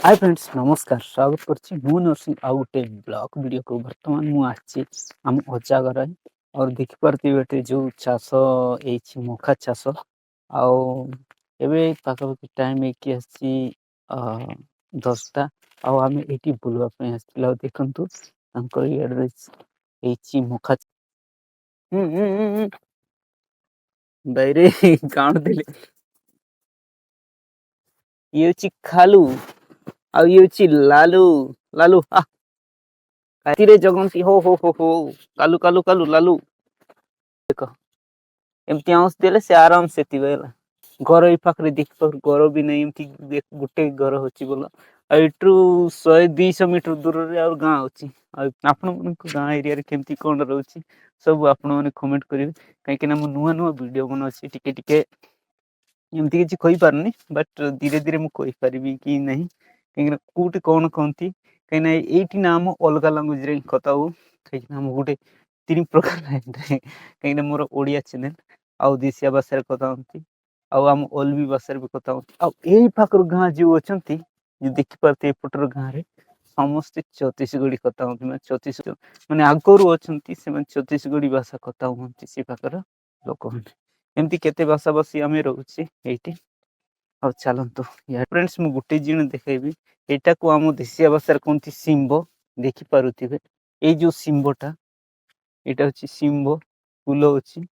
hi friends नमस्कार स्वागत करछि मु नरसिंह आ गुटे ब्लॉग वीडियो को वर्तमान मु आछि हम अजा घर और देखि परती बेटे जो चाष एछि मखा चाष आ एबे पाखापाखि टाइम एकी आछि 10टा आ आमे एटी बुलवा पे आछिला देखंतु तांकर इयाडे एछि मखा बैरे काउंट देले ये छि खालू आ ये छि लालू लालू कातिरे जगंती हो कालू कालू कालू लालू देखो एमती आउस देले से आराम से तिबेला घर ई पाखरे देख पर घर भी नहीं एमती देख गुटे घर होची बोला एट्रु 100-200 मीटर दूर रे और गां होची आपण मन को गां एरिया रे केमती कोन रहउची सब आपण माने कमेंट करिवे काहे कि ना मु नुवा नुवा वीडियो बनउची टिके टिके एमती किछि कहि पारनी बट धीरे धीरे मु कहि परिबी कि नहीं काहे कि कोठी कोन कोंती काहे ना एठी नाम अलगा लैंग्वेज रे कथा हो काहे कि हम गुटे तीन प्रकार काहे ना मोर ओडिया चैनल आ देसिया भाषा रे कथा होंती आ हम ओलवी भाषा रे भी कथा होंती आ एही पाकर गां जो अछंती जे देखि पारते एपटर गां रे समस्त छत्तीसगढ़ी कथा होंती माने छत्तीसगढ़ माने आगरु अछंती से माने छत्तीसगढ़ी भाषा कथा होंती से पाकर लोक एमती केते भाषा बसी आमे रहउची एठी और चलंतु या फ्रेंड्स मु गुटे जिन देखेबी एटा को हम देसिया भाषा रे कोंती सिंबो देखि पारुथिबे ए जो सिंबोटा एटा होची सिंबो फूलो होची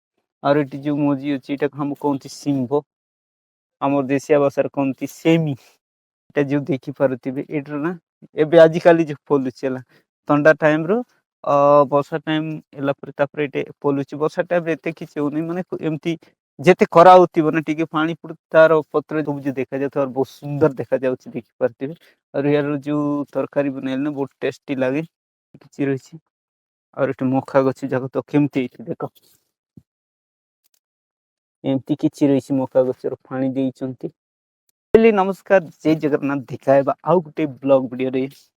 और एटी जो मोजी होची एटा हम कोंती सिंबो हमर देसिया भाषा रे कोंती सेमी एटा जो देखि पारुथिबे एटर ना एबे आजि काली जो फलुचेला ठंडा टाइम रो वर्षा टाइम एला पर तापर एटे फलुची वर्षा टाइम रे एते किछ होनी माने एमती जेते खरा होतिबो ना टिके पानी पुर तार पत्र सब जो देखा जात और बहुत सुंदर देखा जाउची देखि पारथिबे और यार जो तरकारी बनेल ना बहुत टेस्टी लागे किछि रहिछि और एटे मखा गछि जाको तो केमती एठी देखो एमती किछि रहिछि मखा गछर पानी देइचंती नमस्कार जय जगन्नाथ दिखाएबा आउ गुटे ब्लॉग वीडियो रे